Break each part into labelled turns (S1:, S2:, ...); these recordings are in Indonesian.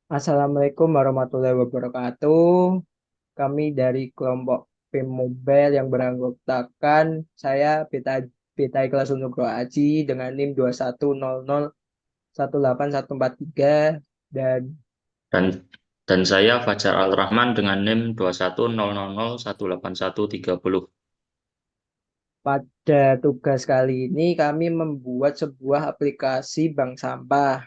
S1: Assalamualaikum warahmatullahi wabarakatuh. Kami dari kelompok PIM Mobile yang beranggotakan saya BTI kelas Unugro Aji dengan NIM 2100181143 dan
S2: Dan saya Fajar Al-Rahman dengan NIM 2100018130.
S1: pada tugas kali ini kami membuat sebuah aplikasi bank sampah.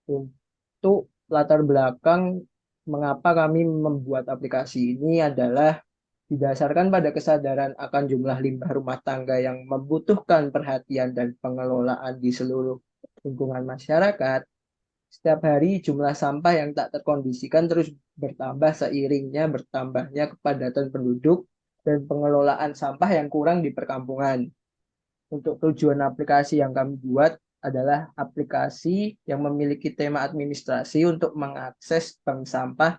S1: Untuk latar belakang mengapa kami membuat aplikasi ini adalah didasarkan pada kesadaran akan jumlah limbah rumah tangga yang membutuhkan perhatian dan pengelolaan di seluruh lingkungan masyarakat. Setiap hari jumlah sampah yang tak terkondisikan terus bertambah seiringnya bertambahnya kepadatan penduduk dan pengelolaan sampah yang kurang di perkampungan. Untuk tujuan aplikasi yang kami buat adalah aplikasi yang memiliki tema administrasi untuk mengakses bank sampah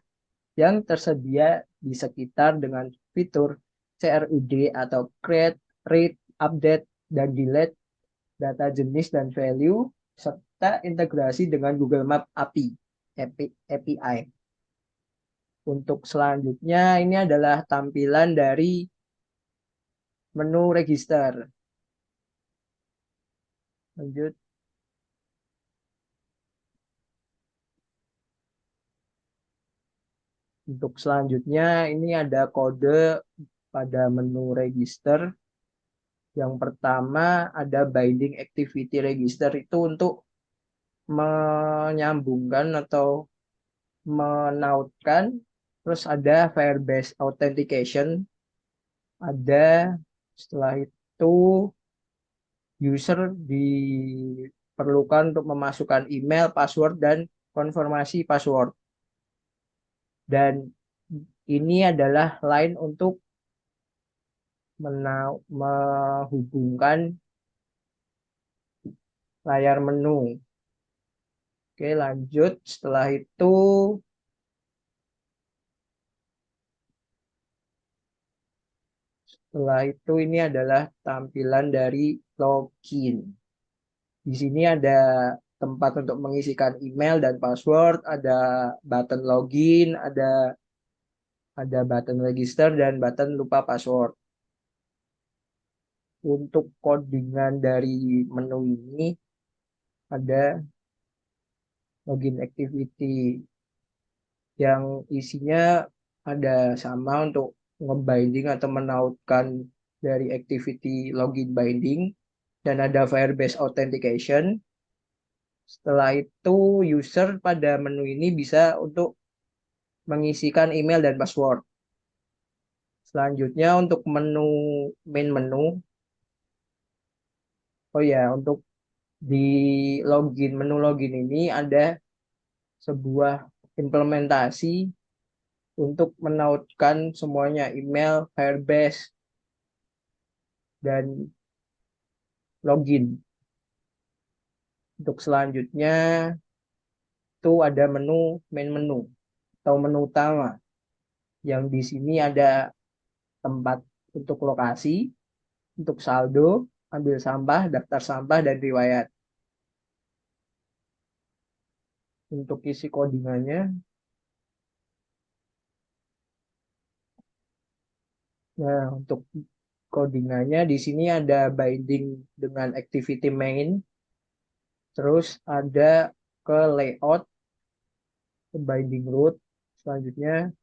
S1: yang tersedia di sekitar dengan fitur CRUD atau Create, Read, Update, dan Delete data jenis dan value, serta integrasi dengan Google Map API. Untuk selanjutnya, ini adalah tampilan dari menu register. Lanjut. Untuk selanjutnya, ini ada kode pada menu register. Yang pertama ada binding activity register itu untuk menyambungkan atau menautkan. Terus ada Firebase Authentication. Ada setelah itu user diperlukan untuk memasukkan email, password, dan konfirmasi password. Dan ini adalah line untuk menghubungkan layar menu. Oke, lanjut. Setelah itu ini adalah tampilan dari login. Di sini ada tempat untuk mengisikan email dan password, ada button login, ada button register dan button lupa password. Untuk codingan dari menu ini ada login activity yang isinya ada sama untuk ngebinding atau menautkan dari activity login binding dan ada Firebase Authentication. Setelah itu user pada menu ini bisa untuk mengisikan email dan password. Selanjutnya untuk main menu, oh ya untuk di menu login ini ada sebuah implementasi untuk menautkan semuanya email, Firebase, dan login. Untuk selanjutnya itu ada main menu atau menu utama yang di sini ada tempat untuk lokasi, untuk saldo, ambil sampah, daftar sampah, dan riwayat. Untuk isi codingannya, nah untuk codingannya di sini ada binding dengan activity main, terus ada ke layout, ke binding root. Selanjutnya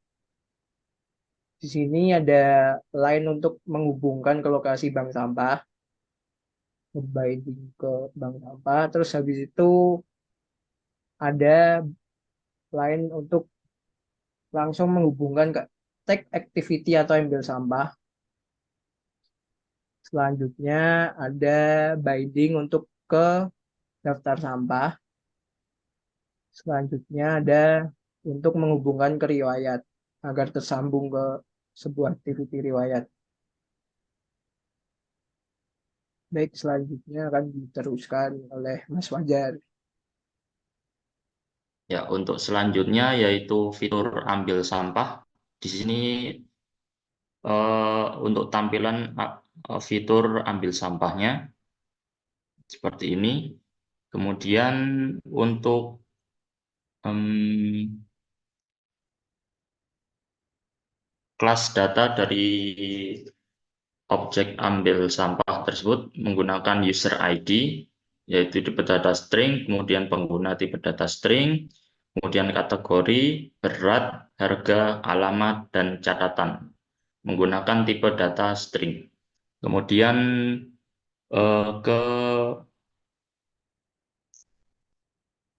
S1: di sini ada line untuk menghubungkan ke lokasi bank sampah, binding ke bank sampah. Terus habis itu ada line untuk langsung menghubungkan ke take activity atau ambil sampah. Selanjutnya ada binding untuk ke daftar sampah. Selanjutnya ada untuk menghubungkan ke riwayat agar tersambung ke sebuah activity riwayat. Baik, selanjutnya akan diteruskan oleh Mas Wajar.
S2: Ya, untuk selanjutnya yaitu fitur ambil sampah. Di sini untuk tampilan fitur ambil sampahnya seperti ini. Kemudian untuk em, kelas data dari objek ambil sampah tersebut menggunakan user ID, yaitu tipe data string, kemudian pengguna tipe data string, kemudian kategori, berat, harga, alamat, dan catatan menggunakan tipe data string. Kemudian ke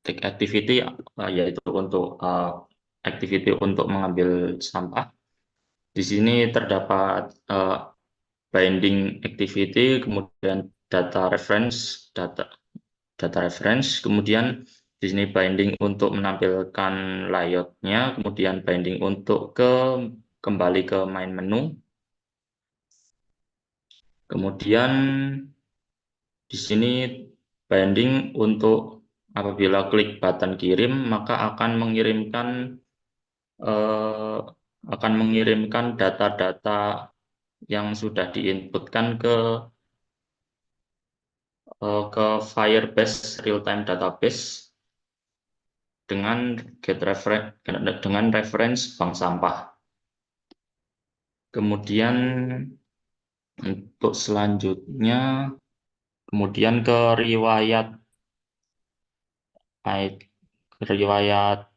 S2: take activity, yaitu untuk activity untuk mengambil sampah. Di sini terdapat binding activity, kemudian data reference, data reference, kemudian di sini binding untuk menampilkan layoutnya, kemudian binding untuk kembali ke main menu, kemudian di sini binding untuk apabila klik button kirim maka eh, akan mengirimkan data-data yang sudah diinputkan ke Firebase real-time database dengan dengan reference bank sampah. Kemudian untuk selanjutnya, kemudian ke riwayat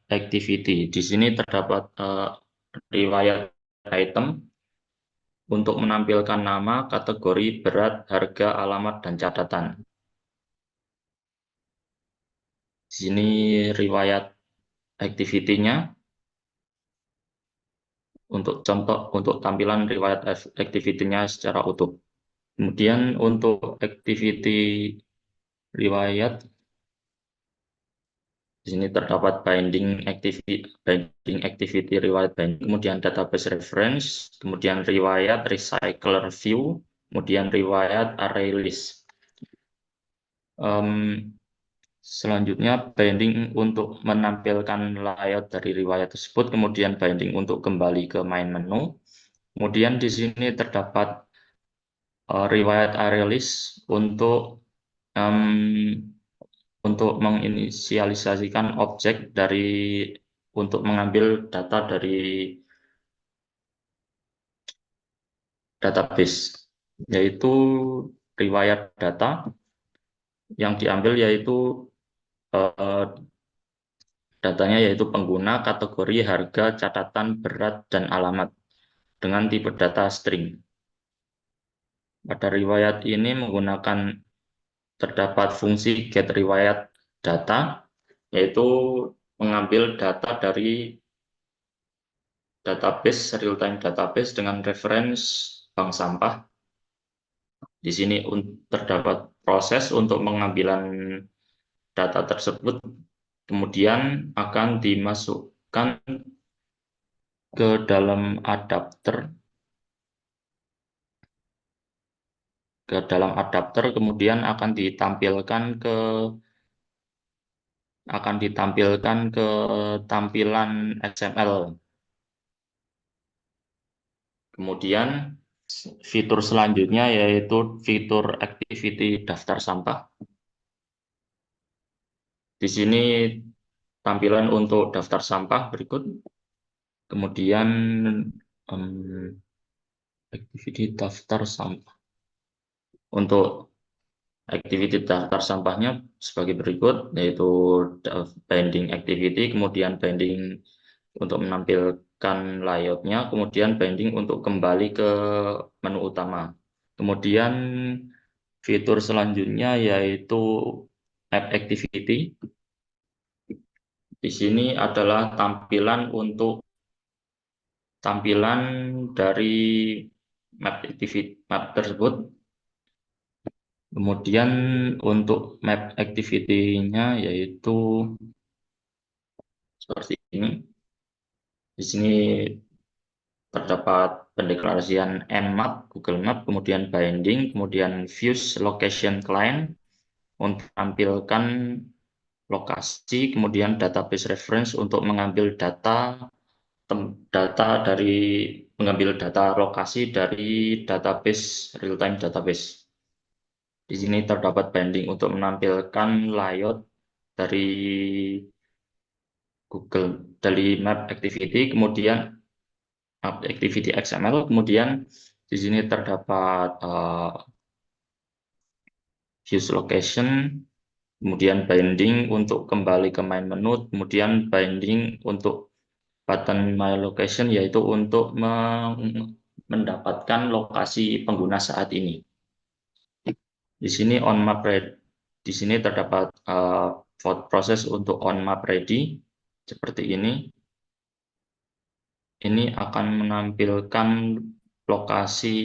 S2: activity. Di sini terdapat riwayat item untuk menampilkan nama, kategori, berat, harga, alamat, dan catatan. Di sini riwayat activity-nya untuk contoh untuk tampilan riwayat activity-nya secara utuh. Kemudian untuk activity riwayat, di sini terdapat binding activity riwayat binding, kemudian database reference, kemudian riwayat recycler view, kemudian riwayat array list. Selanjutnya binding untuk menampilkan layout dari riwayat tersebut, kemudian binding untuk kembali ke main menu. Kemudian di sini terdapat riwayat array list untuk menginisialisasikan objek untuk mengambil data dari database, yaitu riwayat data yang diambil yaitu eh, datanya yaitu pengguna, kategori, harga, catatan, berat, dan alamat dengan tipe data string. Pada riwayat ini terdapat fungsi get riwayat data, yaitu mengambil data dari database, real-time database dengan reference bank sampah. Di sini terdapat proses untuk pengambilan data tersebut, kemudian akan dimasukkan ke dalam adapter, kemudian akan ditampilkan ke tampilan XML. Kemudian fitur selanjutnya yaitu fitur activity daftar sampah. Di sini tampilan untuk daftar sampah berikut. Kemudian activity daftar sampah. Untuk activity daftar sampahnya sebagai berikut, yaitu binding activity, kemudian binding untuk menampilkan layoutnya, kemudian binding untuk kembali ke menu utama. Kemudian fitur selanjutnya yaitu app activity. Di sini adalah tampilan dari map tersebut. Kemudian untuk map activity-nya yaitu seperti ini. Di sini terdapat pendeklarasian Nmap, Google Map, kemudian binding, kemudian views location client untuk tampilkan lokasi, kemudian database reference untuk mengambil data lokasi dari database real-time database. Di sini terdapat binding untuk menampilkan layout dari Google dari Map Activity, kemudian Map Activity XML, kemudian di sini terdapat use location, kemudian binding untuk kembali ke main menu, kemudian binding untuk button my location yaitu untuk mendapatkan lokasi pengguna saat ini. Di sini on map ready, di sini terdapat proses untuk on map ready seperti ini. Ini akan menampilkan lokasi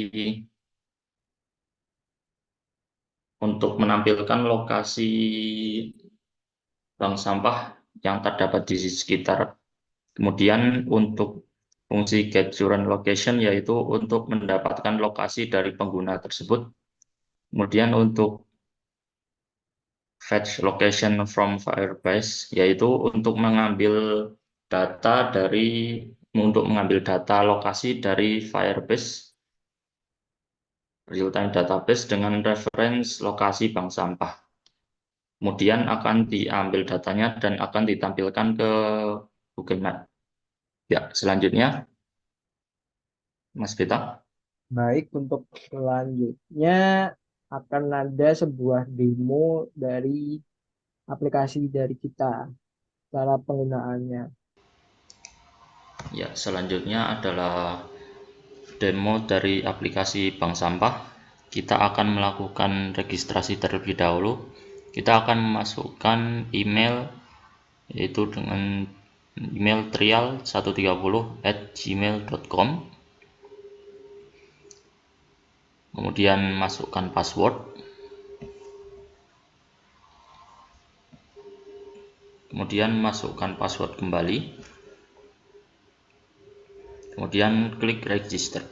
S2: bank sampah yang terdapat di sekitar. Kemudian untuk fungsi get current location yaitu untuk mendapatkan lokasi dari pengguna tersebut. Kemudian untuk fetch location from Firebase yaitu untuk mengambil data lokasi dari Firebase real-time database dengan reference lokasi bank sampah. Kemudian akan diambil datanya dan akan ditampilkan ke Google Map. Ya, selanjutnya, Mas Beta.
S1: Baik, untuk selanjutnya akan ada sebuah demo dari aplikasi dari kita, cara penggunaannya.
S2: Ya, selanjutnya adalah demo dari aplikasi bank sampah. Kita akan melakukan registrasi terlebih dahulu. Kita akan memasukkan email yaitu dengan email trial130@gmail.com. Kemudian masukkan password. Kemudian masukkan password kembali. Kemudian klik register.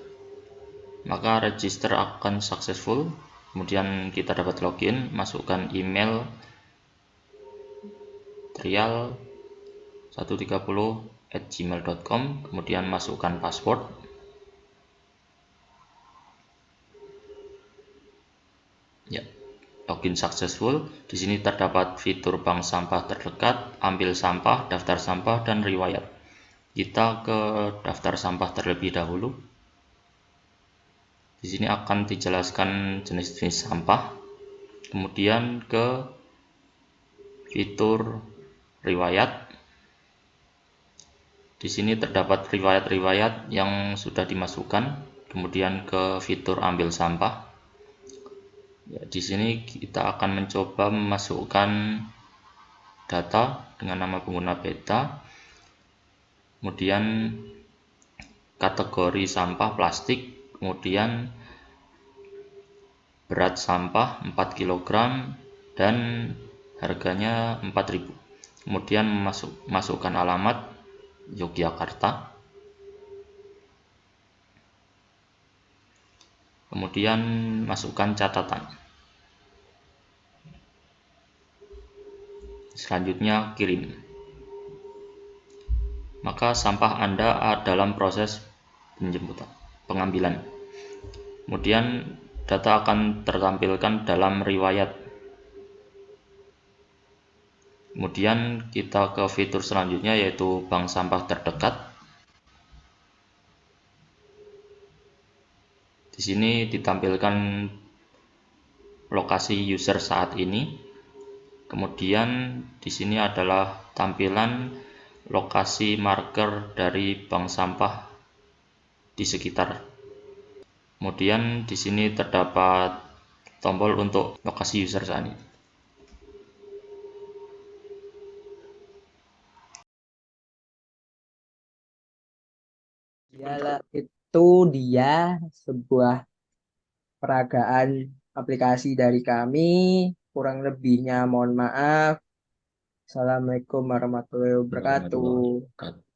S2: Maka register akan successful. Kemudian kita dapat login, masukkan email trial130@gmail.com, kemudian masukkan password. Ya, login successful. Di sini terdapat fitur bank sampah terdekat, ambil sampah, daftar sampah, dan riwayat. Kita ke daftar sampah terlebih dahulu. Di sini akan dijelaskan jenis-jenis sampah. Kemudian ke fitur riwayat. Di sini terdapat riwayat-riwayat yang sudah dimasukkan. Kemudian ke fitur ambil sampah. Ya, di sini kita akan mencoba memasukkan data dengan nama pengguna beta. Kemudian kategori sampah plastik. Kemudian berat sampah 4 kg dan harganya 4.000. Kemudian masukkan alamat Yogyakarta. Kemudian masukkan catatan. Selanjutnya kirim. Maka sampah Anda dalam proses pengambilan. Kemudian data akan tertampilkan dalam riwayat. Kemudian kita ke fitur selanjutnya yaitu bank sampah terdekat. Di sini ditampilkan lokasi user saat ini. Kemudian di sini adalah tampilan lokasi marker dari bank sampah di sekitar. Kemudian di sini terdapat tombol untuk lokasi user saat ini.
S1: Yalah, itu dia sebuah peragaan aplikasi dari kami. Kurang lebihnya mohon maaf. Assalamualaikum warahmatullahi wabarakatuh.
S2: Warahmatullahi wabarakatuh.